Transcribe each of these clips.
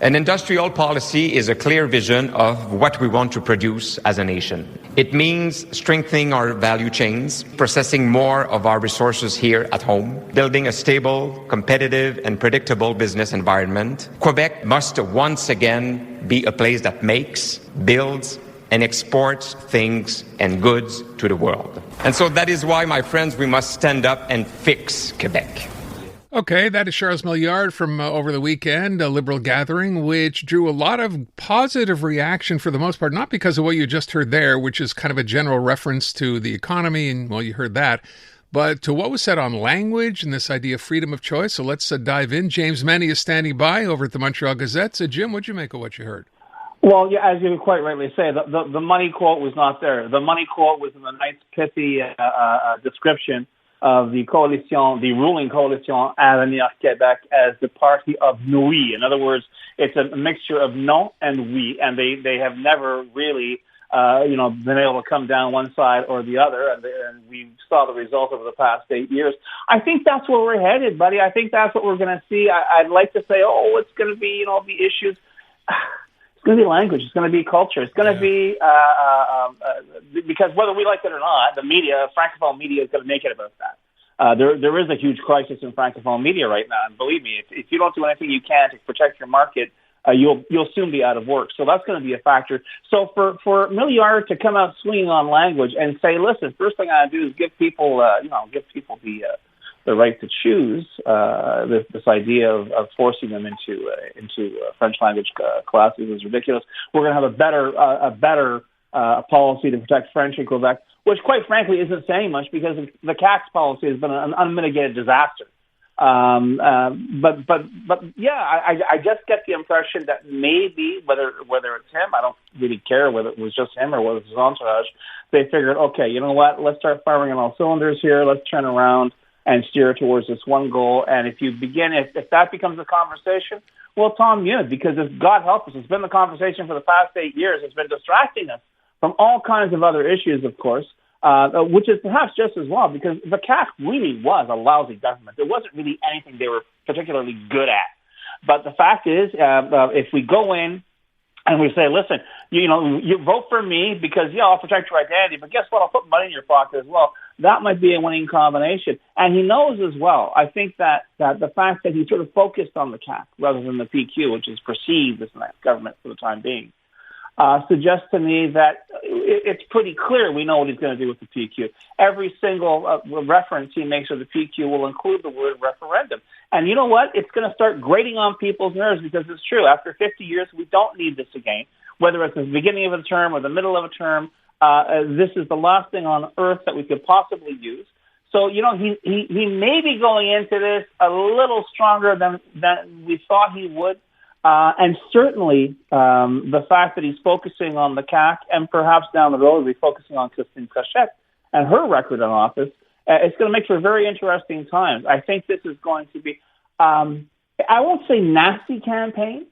An industrial policy is a clear vision of what we want to produce as a nation. It means strengthening our value chains, processing more of our resources here at home, building a stable, competitive, and predictable business environment. Quebec must once again be a place that makes, builds, and exports things and goods to the world. And so that is why, my friends, we must stand up and fix Quebec. Okay, that is Charles Milliard from over the weekend, a Liberal gathering, which drew a lot of positive reaction for the most part, not because of what you just heard there, which is kind of a general reference to the economy, and, well, you heard that, but to what was said on language and this idea of freedom of choice. So let's dive in. James Mennie is standing by over at the Montreal Gazette. So, Jim, what'd you make of what you heard? Well, yeah, as you quite rightly say, the money quote was not there. The money quote was in the nice, pithy description of the coalition, the ruling coalition Avenir Québec, as the party of oui. In other words, it's a mixture of non and oui, and they have never really, been able to come down one side or the other, and we saw the result over the past 8 years. I think that's where we're headed, buddy. I think that's what we're going to see. I'd like to say, it's going to be, the issues. It's going to be language. It's going to be culture. It's going to be because whether we like it or not, the media, Francophone media, is going to make it about that. There is a huge crisis in Francophone media right now, and believe me, if you don't do anything you can to protect your market, you'll soon be out of work. So that's going to be a factor. So for Milliard to come out swinging on language and say, listen, first thing I do is give people the right to choose. This idea of forcing them into French language classes is ridiculous. We're going to have a better policy to protect French in Quebec, which quite frankly isn't saying much because the CAC's policy has been an unmitigated disaster. But yeah, I just get the impression that maybe whether it's him, I don't really care whether it was just him or whether it was his entourage, they figured, okay, you know what, let's start firing on all cylinders here. Let's turn around and steer towards this one goal. And if that becomes a conversation, well, Tom, because if God help us, it's been the conversation for the past 8 years. It's been distracting us from all kinds of other issues, of course, which is perhaps just as well, because the CAC really was a lousy government. There wasn't really anything they were particularly good at. But the fact is, if we go in and we say, listen, you vote for me because, I'll protect your identity, but guess what? I'll put money in your pocket as well. That might be a winning combination. And he knows as well, I think that the fact that he sort of focused on the CAC rather than the PQ, which is perceived as the next government for the time being, suggests to me that it's pretty clear we know what he's going to do with the PQ. Every single reference he makes of the PQ will include the word referendum. And you know what? It's going to start grating on people's nerves because it's true. After 50 years, we don't need this again. Whether it's the beginning of a term or the middle of a term, this is the last thing on earth that we could possibly use. So, he may be going into this a little stronger than we thought he would. And certainly the fact that he's focusing on the CAC and perhaps down the road he'll be focusing on Christine Cochette and her record in office, it's going to make for very interesting times. I think this is going to be, I won't say nasty campaign,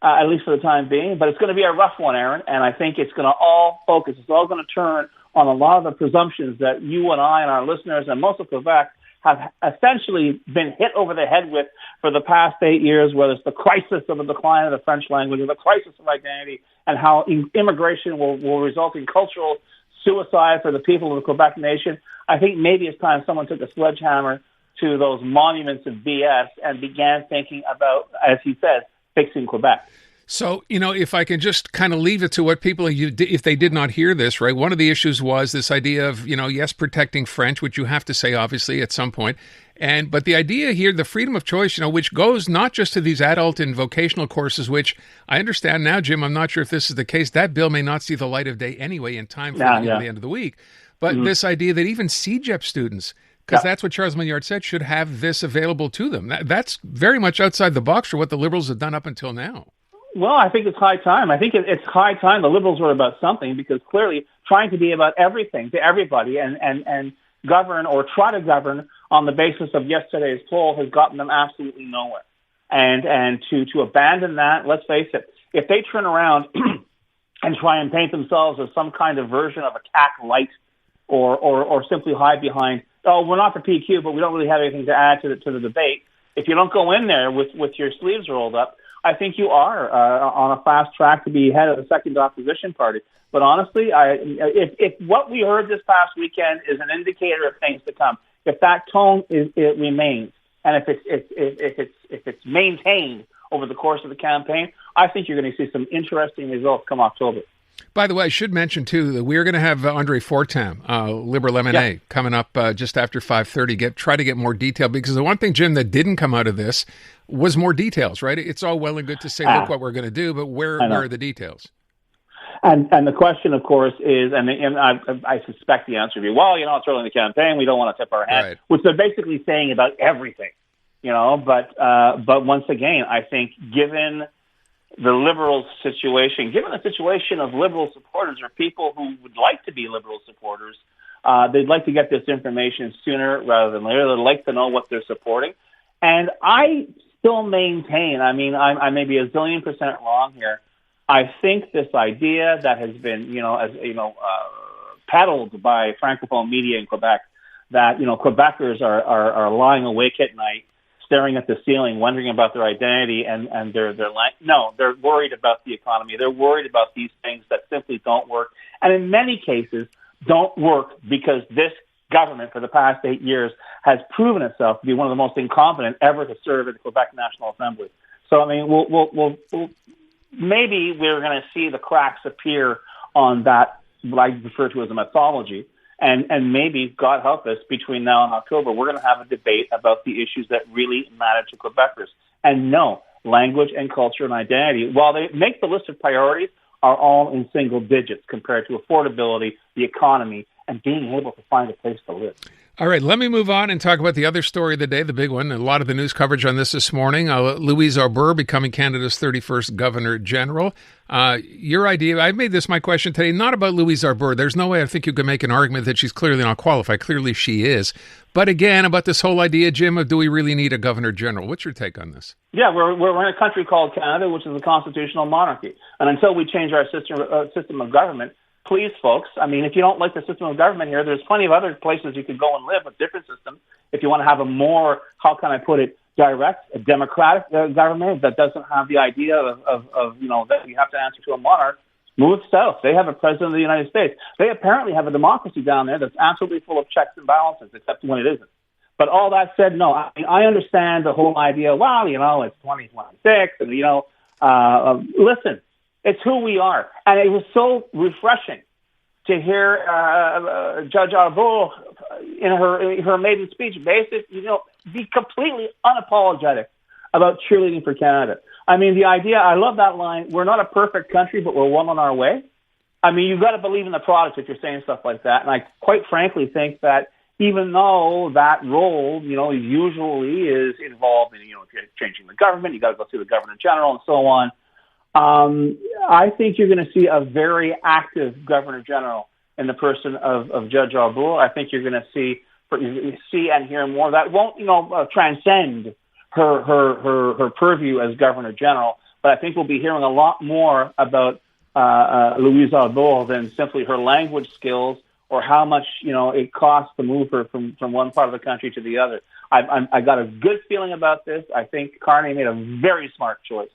at least for the time being, but it's going to be a rough one, Aaron, and I think it's going to all focus. It's all going to turn on a lot of the presumptions that you and I and our listeners and most of Quebec have essentially been hit over the head with for the past 8 years, whether it's the crisis of the decline of the French language or the crisis of identity and how immigration will result in cultural suicide for the people of the Quebec nation. I think maybe it's time someone took a sledgehammer to those monuments of BS and began thinking about, as he says, fixing Quebec. So, if I can just kind of leave it to what people, if they did not hear this, right, one of the issues was this idea of, yes, protecting French, which you have to say, obviously, at some point. But the idea here, the freedom of choice, which goes not just to these adult and vocational courses, which I understand now, Jim, I'm not sure if this is the case. That bill may not see the light of day anyway in time for the end of the week. But this idea that even CJAD students, because that's what Charles Milliard said, should have this available to them. That's very much outside the box for what the Liberals have done up until now. Well, I think it's high time. I think it's high time the Liberals were about something, because clearly trying to be about everything to everybody and govern or try to govern on the basis of yesterday's poll has gotten them absolutely nowhere. And to abandon that, let's face it, if they turn around and try and paint themselves as some kind of version of a CAC light or simply hide behind, we're not the PQ, but we don't really have anything to add to the debate. If you don't go in there with your sleeves rolled up, I think you are on a fast track to be head of the second opposition party. But honestly, if what we heard this past weekend is an indicator of things to come, if that tone it remains, and if it's maintained over the course of the campaign, I think you're going to see some interesting results come October. By the way, I should mention, too, that we're going to have Andre Fortin, Liberal MNA, coming up just after 5:30. Try to get more detail, because the one thing, Jim, that didn't come out of this was more details, right? It's all well and good to say, look what we're going to do, but where are the details? And the question, of course, is, and I suspect the answer will be, well, it's early in the campaign, we don't want to tip our hand, which they're basically saying about everything, But once again, I think given the Liberals' situation, given the situation of Liberal supporters or people who would like to be Liberal supporters, they'd like to get this information sooner rather than later. They'd like to know what they're supporting. And I still maintain, I may be a zillion % wrong here. I think this idea that has been, peddled by Francophone media in Quebec, that, Quebecers are lying awake at night, staring at the ceiling, wondering about their identity, and they're worried about the economy. They're worried about these things that simply don't work. And in many cases, don't work because this government for the past 8 years has proven itself to be one of the most incompetent ever to serve in the Quebec National Assembly. So, we'll maybe we're going to see the cracks appear on that, what I refer to as a mythology. And maybe, God help us, between now and October, we're going to have a debate about the issues that really matter to Quebecers. And no, language and culture and identity, while they make the list of priorities, are all in single digits compared to affordability, the economy, and being able to find a place to live. All right, let me move on and talk about the other story of the day, the big one. A lot of the news coverage on this morning. Louise Arbour becoming Canada's 31st Governor General. Your idea, I made this my question today, not about Louise Arbour. There's no way I think you can make an argument that she's clearly not qualified. Clearly she is. But again, about this whole idea, Jim, of do we really need a Governor General? What's your take on this? Yeah, we're in a country called Canada, which is a constitutional monarchy. And until we change our system of government, please, folks, if you don't like the system of government here, there's plenty of other places you could go and live with different systems. If you want to have a more, how can I put it, direct, a democratic government that doesn't have the idea of that you have to answer to a monarch, move south. They have a president of the United States. They apparently have a democracy down there that's absolutely full of checks and balances, except when it isn't. But all that said, no, I understand the whole idea, it's 2026, and, listen, it's who we are. And it was so refreshing to hear Judge Arbour in her maiden speech, basically, be completely unapologetic about cheerleading for Canada. The idea, I love that line, we're not a perfect country, but we're well on our way. You've got to believe in the product if you're saying stuff like that. And I quite frankly think that even though that role, usually is involved in, if you're changing the government, you got to go through the Governor General and so on. I think you're going to see a very active Governor General in the person of Judge Arbour. I think you're going to see and hear more. That won't, transcend her purview as Governor General, but I think we'll be hearing a lot more about Louise Arbour than simply her language skills or how much it costs to move her from one part of the country to the other. I got a good feeling about this. I think Carney made a very smart choice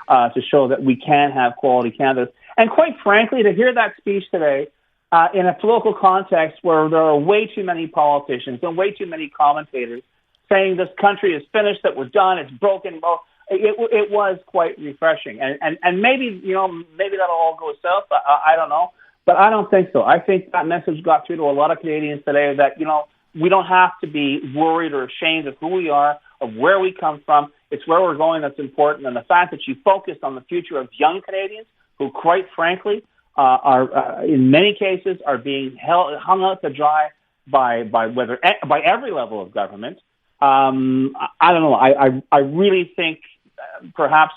to show that we can have quality candidates. And quite frankly, to hear that speech today in a political context where there are way too many politicians and way too many commentators saying this country is finished, that we're done, it's broken, it was quite refreshing. And maybe, maybe that'll all go south. I don't know. But I don't think so. I think that message got through to a lot of Canadians today that, we don't have to be worried or ashamed of who we are, of where we come from. It's where we're going that's important. And the fact that you focused on the future of young Canadians who, quite frankly, are in many cases are being hung out to dry by every level of government. I don't know. I really think, perhaps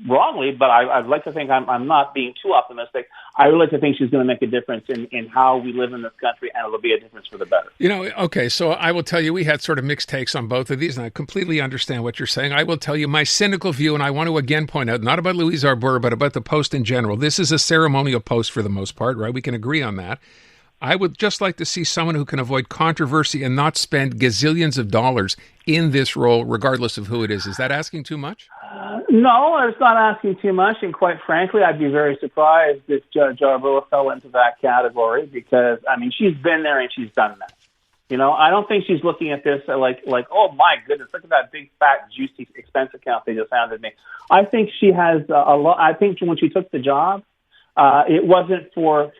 wrongly, but I'd like to think I'm not being too optimistic. I would like to think she's going to make a difference in how we live in this country, and it'll be a difference for the better. Okay, so I will tell you, we had sort of mixed takes on both of these, and I completely understand what you're saying. I will tell you my cynical view, and I want to again point out, not about Louise Arbour, but about the Post in general. This is a ceremonial post for the most part, right? We can agree on that. I would just like to see someone who can avoid controversy and not spend gazillions of dollars in this role, regardless of who it is. Is that asking too much? No, it's not asking too much. And quite frankly, I'd be very surprised if Judge Arbella fell into that category because, I mean, she's been there and she's done that. You know, I don't think she's looking at this like, oh my goodness, look at that big, fat, juicy expense account they just handed me. I think she has a lot. I think when she took the job, it wasn't for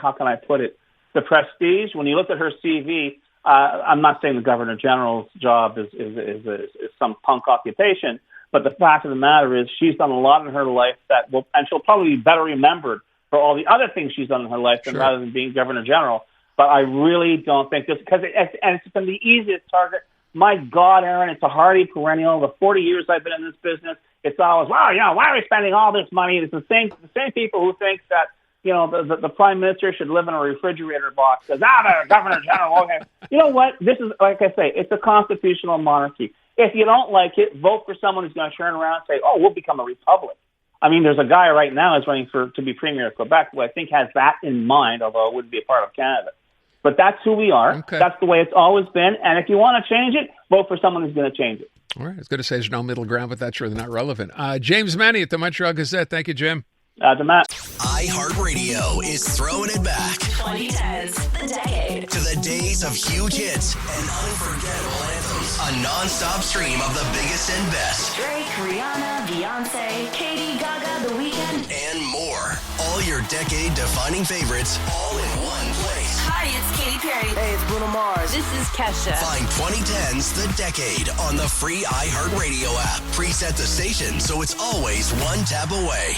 how can I put it, the prestige. When you look at her CV, I'm not saying the Governor General's job is some punk occupation, but the fact of the matter is she's done a lot in her life and she'll probably be better remembered for all the other things she's done in her life rather than being Governor General. But I really don't think this, because it's been the easiest target. My God, Aaron, it's a hardy perennial. The 40 years I've been in this business, it's always, well, you know, why are we spending all this money? It's the same people who think that, you know, the Prime Minister should live in a refrigerator box. Because, the Governor General, okay. You know what? This is, like I say, it's a constitutional monarchy. If you don't like it, vote for someone who's going to turn around and say, oh, we'll become a republic. I mean, there's a guy right now who's running to be Premier of Quebec who I think has that in mind, although it wouldn't be a part of Canada. But that's who we are. Okay. That's the way it's always been. And if you want to change it, vote for someone who's going to change it. All right. I was going to say there's no middle ground, but that's really not relevant. James Mennie at the Montreal Gazette. Thank you, Jim. The Matt. iHeartRadio is throwing it back. 2010s, the decade. To the days of huge hits and unforgettable anthems. A non-stop stream of the biggest and best. Drake, Rihanna, Beyonce, Katy, Gaga, The Weeknd, and more. All your decade-defining favorites, all in one place. Hi, it's Katy Perry. Hey, it's Bruno Mars. This is Kesha. Find 2010's The Decade on the free iHeartRadio app. Preset the station so it's always one tap away.